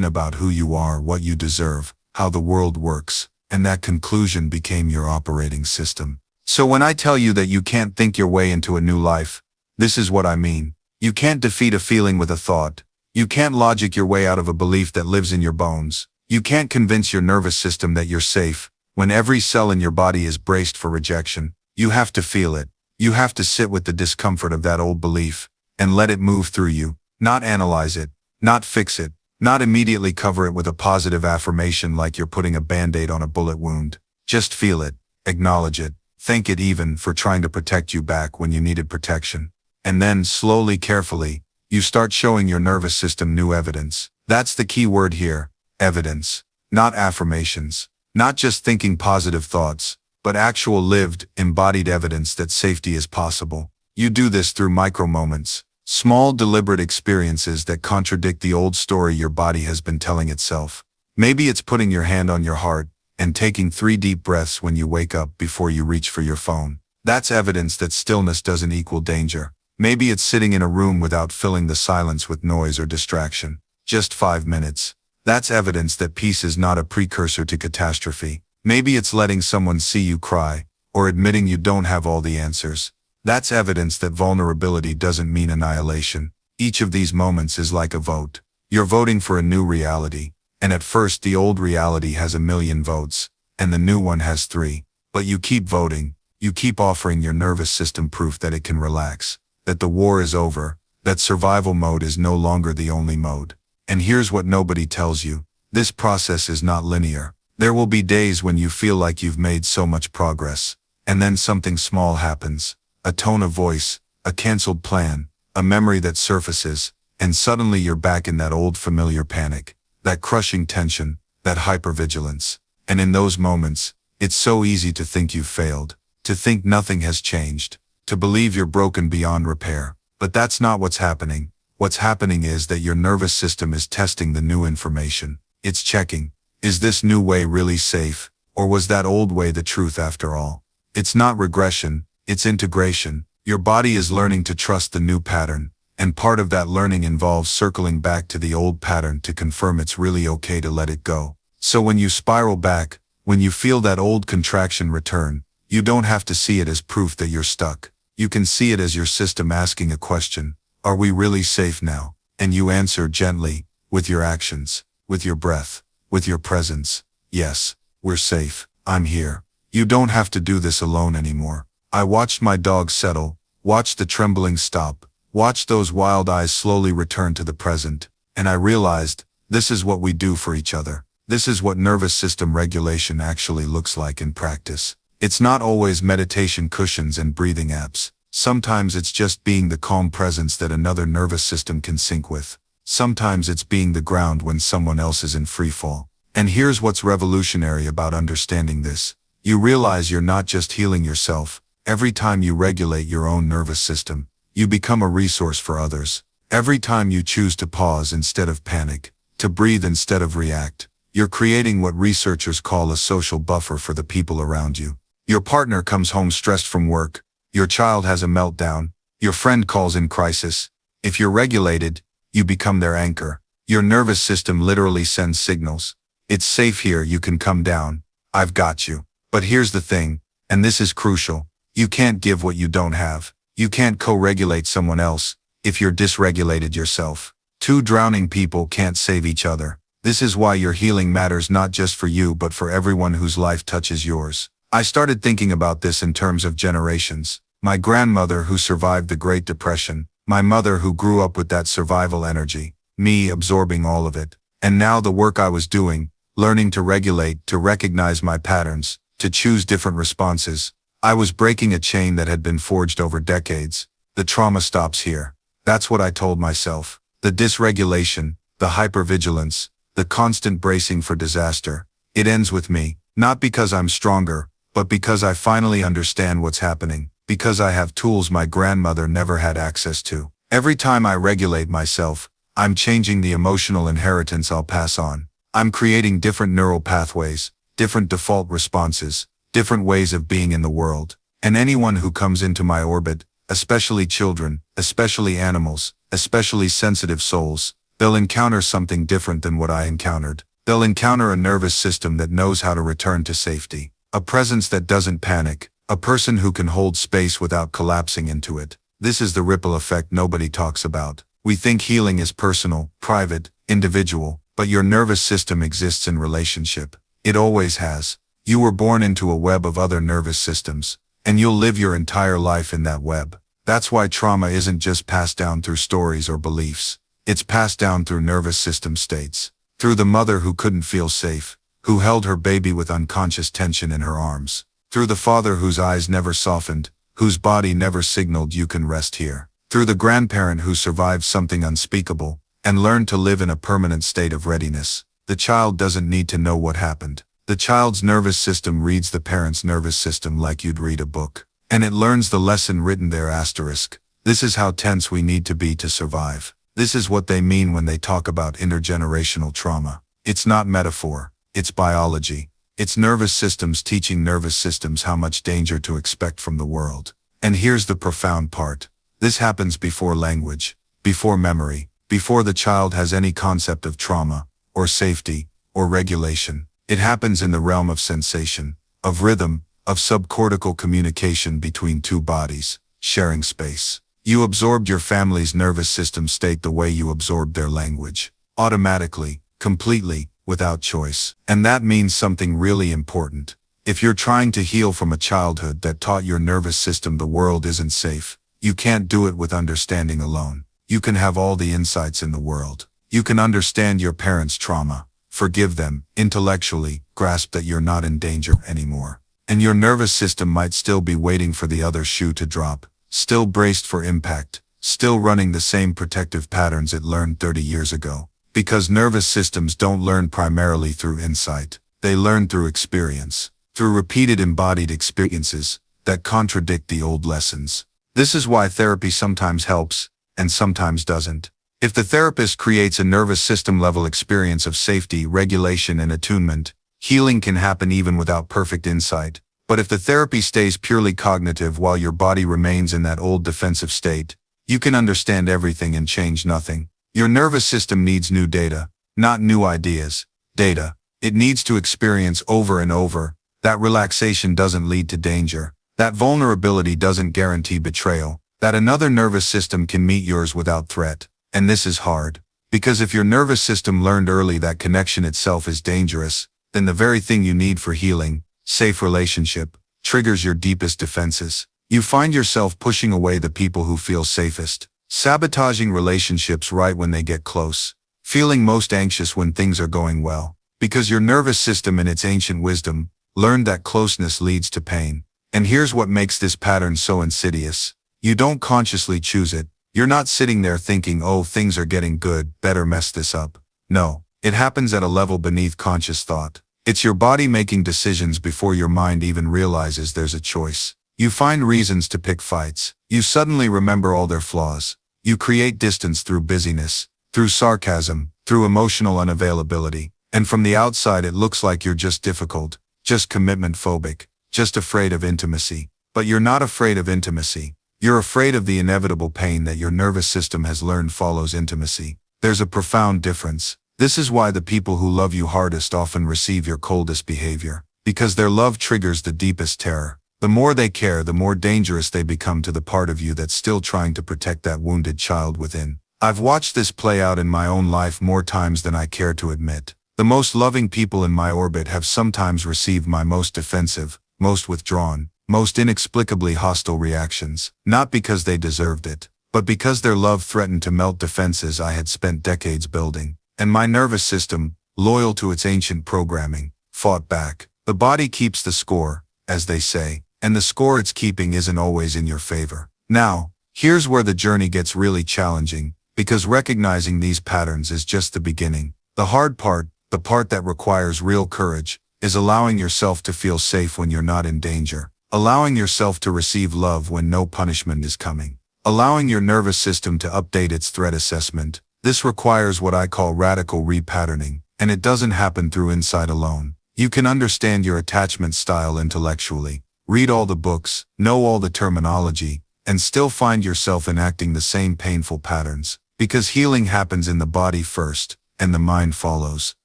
about who you are, what you deserve, how the world works, and that conclusion became your operating system. So when I tell you that you can't think your way into a new life, this is what I mean. You can't defeat a feeling with a thought. You can't logic your way out of a belief that lives in your bones. You can't convince your nervous system that you're safe when every cell in your body is braced for rejection. You have to feel it. You have to sit with the discomfort of that old belief and let it move through you, not analyze it, not fix it, not immediately cover it with a positive affirmation like you're putting a band-aid on a bullet wound. Just feel it, acknowledge it, thank it even for trying to protect you back when you needed protection. And then, slowly, carefully, you start showing your nervous system new evidence. That's the key word here. Evidence, not affirmations, not just thinking positive thoughts, but actual lived, embodied evidence that safety is possible. You do this through micro moments, small deliberate experiences that contradict the old story your body has been telling itself. Maybe it's putting your hand on your heart and taking 3 deep breaths when you wake up before you reach for your phone. That's evidence that stillness doesn't equal danger. Maybe it's sitting in a room without filling the silence with noise or distraction. Just 5 minutes. That's evidence that peace is not a precursor to catastrophe. Maybe it's letting someone see you cry, or admitting you don't have all the answers. That's evidence that vulnerability doesn't mean annihilation. Each of these moments is like a vote. You're voting for a new reality, and at first the old reality has 1,000,000 votes, and the new one has 3. But you keep voting, you keep offering your nervous system proof that it can relax, that the war is over, that survival mode is no longer the only mode. And here's what nobody tells you. This process is not linear. There will be days when you feel like you've made so much progress, and then something small happens. a tone of voice, a canceled plan, a memory that surfaces, and suddenly you're back in that old familiar panic, that crushing tension, that hypervigilance. And in those moments, it's so easy to think you've failed, to think nothing has changed, to believe you're broken beyond repair. But that's not what's happening. What's happening is that your nervous system is testing the new information. It's checking, is this new way really safe, or was that old way the truth after all? It's not regression, it's integration. Your body is learning to trust the new pattern, and part of that learning involves circling back to the old pattern to confirm it's really okay to let it go. So when you spiral back, when you feel that old contraction return, you don't have to see it as proof that you're stuck. You can see it as your system asking a question, are we really safe now? And you answer gently, with your actions, with your breath, with your presence, yes, we're safe, I'm here. You don't have to do this alone anymore. I watched my dog settle, watched the trembling stop, watched those wild eyes slowly return to the present, and I realized, this is what we do for each other. This is what nervous system regulation actually looks like in practice. It's not always meditation cushions and breathing apps. Sometimes it's just being the calm presence that another nervous system can sync with. Sometimes it's being the ground when someone else is in free fall. And here's what's revolutionary about understanding this. You realize you're not just healing yourself. Every time you regulate your own nervous system, you become a resource for others. Every time you choose to pause instead of panic, to breathe instead of react, you're creating what researchers call a social buffer for the people around you. Your partner comes home stressed from work. Your child has a meltdown. Your friend calls in crisis. If you're regulated, you become their anchor. Your nervous system literally sends signals. It's safe here, you can come down. I've got you. But here's the thing, and this is crucial. You can't give what you don't have. You can't co-regulate someone else if you're dysregulated yourself. Two drowning people can't save each other. This is why your healing matters not just for you but for everyone whose life touches yours. I started thinking about this in terms of generations. My grandmother who survived the Great Depression, my mother who grew up with that survival energy, me absorbing all of it, and now the work I was doing, learning to regulate, to recognize my patterns, to choose different responses. I was breaking a chain that had been forged over decades. The trauma stops here. That's what I told myself. The dysregulation, the hypervigilance, the constant bracing for disaster. It ends with me, not because I'm stronger, but because I finally understand what's happening, because I have tools my grandmother never had access to. Every time I regulate myself, I'm changing the emotional inheritance I'll pass on. I'm creating different neural pathways, different default responses, different ways of being in the world. And anyone who comes into my orbit, especially children, especially animals, especially sensitive souls, they'll encounter something different than what I encountered. They'll encounter a nervous system that knows how to return to safety, a presence that doesn't panic, a person who can hold space without collapsing into it. This is the ripple effect nobody talks about. We think healing is personal, private, individual, but your nervous system exists in relationship. It always has. You were born into a web of other nervous systems, and you'll live your entire life in that web. That's why trauma isn't just passed down through stories or beliefs. It's passed down through nervous system states. Through the mother who couldn't feel safe, who held her baby with unconscious tension in her arms. Through the father whose eyes never softened, whose body never signaled you can rest here. Through the grandparent who survived something unspeakable and learned to live in a permanent state of readiness. The child doesn't need to know what happened. The child's nervous system reads the parent's nervous system like you'd read a book. And it learns the lesson written there asterisk. This is how tense we need to be to survive. This is what they mean when they talk about intergenerational trauma. It's not metaphor. It's biology. It's nervous systems teaching nervous systems how much danger to expect from the world. And here's the profound part. This happens before language, before memory, before the child has any concept of trauma, or safety, or regulation. It happens in the realm of sensation, of rhythm, of subcortical communication between two bodies, sharing space. You absorbed your family's nervous system state the way you absorbed their language. Automatically, completely, without choice. And that means something really important. If you're trying to heal from a childhood that taught your nervous system the world isn't safe, you can't do it with understanding alone. You can have all the insights in the world. You can understand your parents' trauma, forgive them, intellectually, grasp that you're not in danger anymore. And your nervous system might still be waiting for the other shoe to drop, still braced for impact, still running the same protective patterns it learned 30 years ago. Because nervous systems don't learn primarily through insight. They learn through experience, through repeated embodied experiences that contradict the old lessons. This is why therapy sometimes helps and sometimes doesn't. If the therapist creates a nervous system level experience of safety, regulation, and attunement, healing can happen even without perfect insight. But if the therapy stays purely cognitive while your body remains in that old defensive state, you can understand everything and change nothing. Your nervous system needs new data, not new ideas. Data. It needs to experience over and over. That relaxation doesn't lead to danger. That vulnerability doesn't guarantee betrayal. That another nervous system can meet yours without threat. And this is hard. Because if your nervous system learned early that connection itself is dangerous, then the very thing you need for healing, safe relationship, triggers your deepest defenses. You find yourself pushing away the people who feel safest, sabotaging relationships right when they get close, feeling most anxious when things are going well. Because your nervous system in its ancient wisdom learned that closeness leads to pain. And here's what makes this pattern so insidious. You don't consciously choose it. You're not sitting there thinking, oh, things are getting good, better mess this up. No, it happens at a level beneath conscious thought. It's your body making decisions before your mind even realizes there's a choice. You find reasons to pick fights. You suddenly remember all their flaws. You create distance through busyness, through sarcasm, through emotional unavailability. And from the outside it looks like you're just difficult, just commitment phobic, just afraid of intimacy. But you're not afraid of intimacy. You're afraid of the inevitable pain that your nervous system has learned follows intimacy. There's a profound difference. This is why the people who love you hardest often receive your coldest behavior. Because their love triggers the deepest terror. The more they care, the more dangerous they become to the part of you that's still trying to protect that wounded child within. I've watched this play out in my own life more times than I care to admit. The most loving people in my orbit have sometimes received my most defensive, most withdrawn, most inexplicably hostile reactions, not because they deserved it, but because their love threatened to melt defenses I had spent decades building. And my nervous system, loyal to its ancient programming, fought back. The body keeps the score, as they say, and the score it's keeping isn't always in your favor. Now, here's where the journey gets really challenging, because recognizing these patterns is just the beginning. The hard part, the part that requires real courage, is allowing yourself to feel safe when you're not in danger. Allowing yourself to receive love when no punishment is coming. Allowing your nervous system to update its threat assessment. This requires what I call radical repatterning, and it doesn't happen through insight alone. You can understand your attachment style intellectually, read all the books, know all the terminology, and still find yourself enacting the same painful patterns. Because healing happens in the body first, and the mind follows.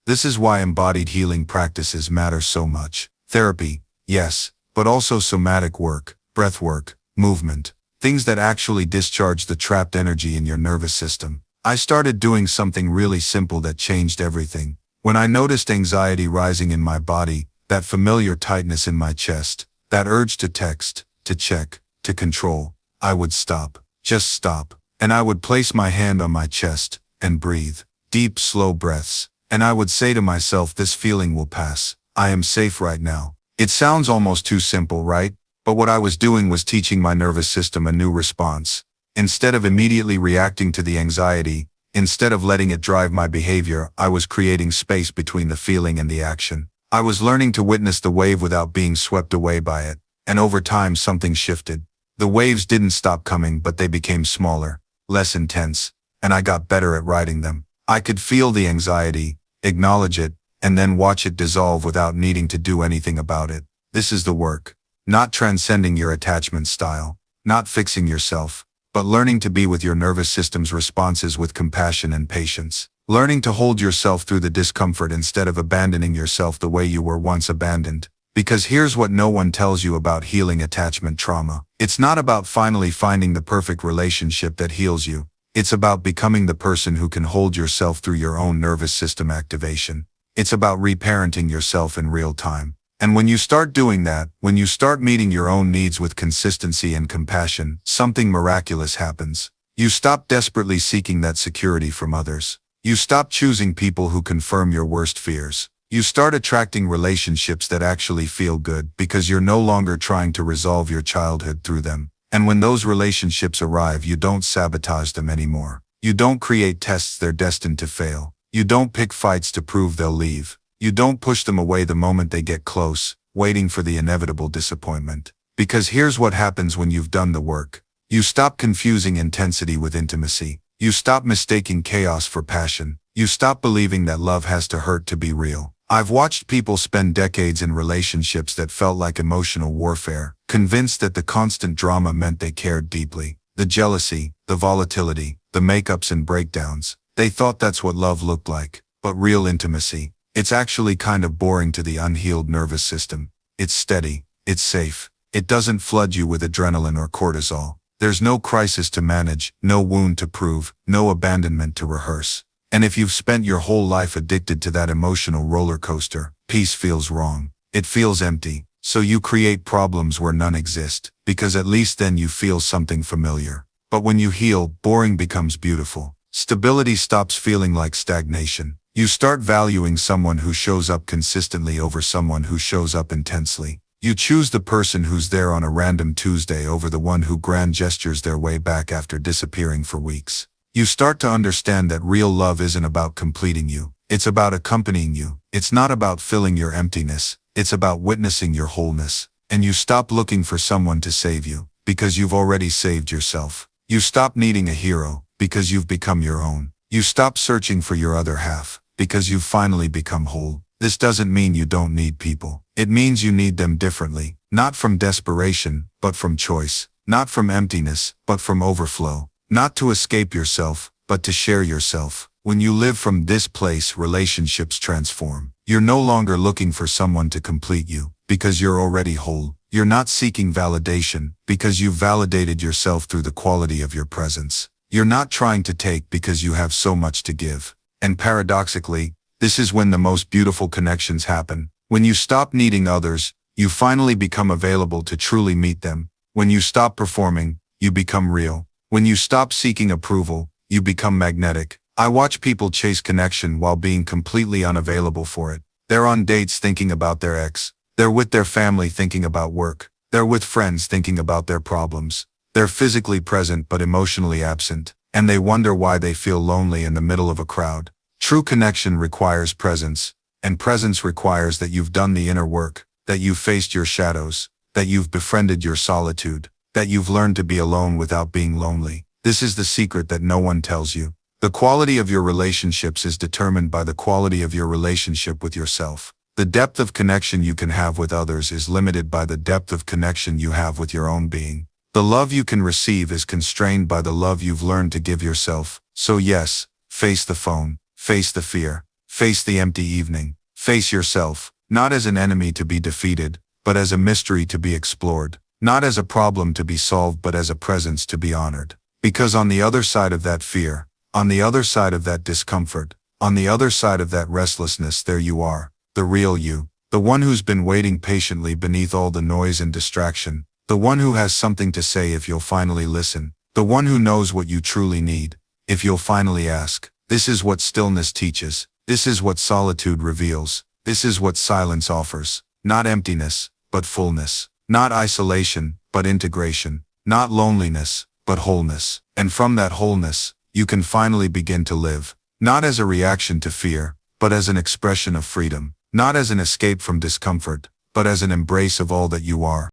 This is why embodied healing practices matter so much. Therapy, yes, but also somatic work, breath work, movement, things that actually discharge the trapped energy in your nervous system. I started doing something really simple that changed everything. When I noticed anxiety rising in my body, that familiar tightness in my chest, that urge to text, to check, to control, I would stop, just stop, and I would place my hand on my chest and breathe, deep, slow breaths. And I would say to myself, this feeling will pass. I am safe right now. It sounds almost too simple, right? But what I was doing was teaching my nervous system a new response. Instead of immediately reacting to the anxiety, instead of letting it drive my behavior, I was creating space between the feeling and the action. I was learning to witness the wave without being swept away by it. And over time, something shifted. The waves didn't stop coming, but they became smaller, less intense, and I got better at riding them. I could feel the anxiety, acknowledge it, and then watch it dissolve without needing to do anything about it. This is the work. Not transcending your attachment style, not fixing yourself, but learning to be with your nervous system's responses with compassion and patience. Learning to hold yourself through the discomfort instead of abandoning yourself the way you were once abandoned. Because here's what no one tells you about healing attachment trauma. It's not about finally finding the perfect relationship that heals you. It's about becoming the person who can hold yourself through your own nervous system activation. It's about reparenting yourself in real time. And when you start doing that, when you start meeting your own needs with consistency and compassion, something miraculous happens. You stop desperately seeking that security from others. You stop choosing people who confirm your worst fears. You start attracting relationships that actually feel good because you're no longer trying to resolve your childhood through them. And when those relationships arrive, you don't sabotage them anymore. You don't create tests they're destined to fail. You don't pick fights to prove they'll leave. You don't push them away the moment they get close, waiting for the inevitable disappointment. Because here's what happens when you've done the work. You stop confusing intensity with intimacy. You stop mistaking chaos for passion. You stop believing that love has to hurt to be real. I've watched people spend decades in relationships that felt like emotional warfare, convinced that the constant drama meant they cared deeply. The jealousy, the volatility, the makeups and breakdowns. They thought that's what love looked like. But real intimacy, it's actually kind of boring to the unhealed nervous system. It's steady. It's safe. It doesn't flood you with adrenaline or cortisol. There's no crisis to manage, no wound to prove, no abandonment to rehearse. And if you've spent your whole life addicted to that emotional roller coaster, peace feels wrong. It feels empty. So you create problems where none exist, because at least then you feel something familiar. But when you heal, boring becomes beautiful. Stability stops feeling like stagnation. You start valuing someone who shows up consistently over someone who shows up intensely. You choose the person who's there on a random Tuesday over the one who grand gestures their way back after disappearing for weeks. You start to understand that real love isn't about completing you. It's about accompanying you. It's not about filling your emptiness. It's about witnessing your wholeness. And you stop looking for someone to save you, because you've already saved yourself. You stop needing a hero, because you've become your own. You stop searching for your other half, because you've finally become whole. This doesn't mean you don't need people. It means you need them differently, not from desperation, but from choice, not from emptiness, but from overflow. Not to escape yourself, but to share yourself. When you live from this place, relationships transform. You're no longer looking for someone to complete you, because you're already whole. You're not seeking validation, because you've validated yourself through the quality of your presence. You're not trying to take because you have so much to give. And paradoxically, this is when the most beautiful connections happen. When you stop needing others, you finally become available to truly meet them. When you stop performing, you become real. When you stop seeking approval, you become magnetic. I watch people chase connection while being completely unavailable for it. They're on dates thinking about their ex. They're with their family thinking about work. They're with friends thinking about their problems. They're physically present but emotionally absent, and they wonder why they feel lonely in the middle of a crowd. True connection requires presence, and presence requires that you've done the inner work, that you've faced your shadows, that you've befriended your solitude, that you've learned to be alone without being lonely. This is the secret that no one tells you. The quality of your relationships is determined by the quality of your relationship with yourself. The depth of connection you can have with others is limited by the depth of connection you have with your own being. The love you can receive is constrained by the love you've learned to give yourself. So yes, face the phone, face the fear, face the empty evening, face yourself, not as an enemy to be defeated, but as a mystery to be explored. Not as a problem to be solved, but as a presence to be honored. Because on the other side of that fear, on the other side of that discomfort, on the other side of that restlessness, there you are, the real you, the one who's been waiting patiently beneath all the noise and distraction, the one who has something to say if you'll finally listen, the one who knows what you truly need, if you'll finally ask. This is what stillness teaches. This is what solitude reveals. This is what silence offers. Not emptiness, but fullness. Not isolation, but integration. Not loneliness, but wholeness. And from that wholeness, you can finally begin to live, not as a reaction to fear, but as an expression of freedom. Not as an escape from discomfort, but as an embrace of all that you are.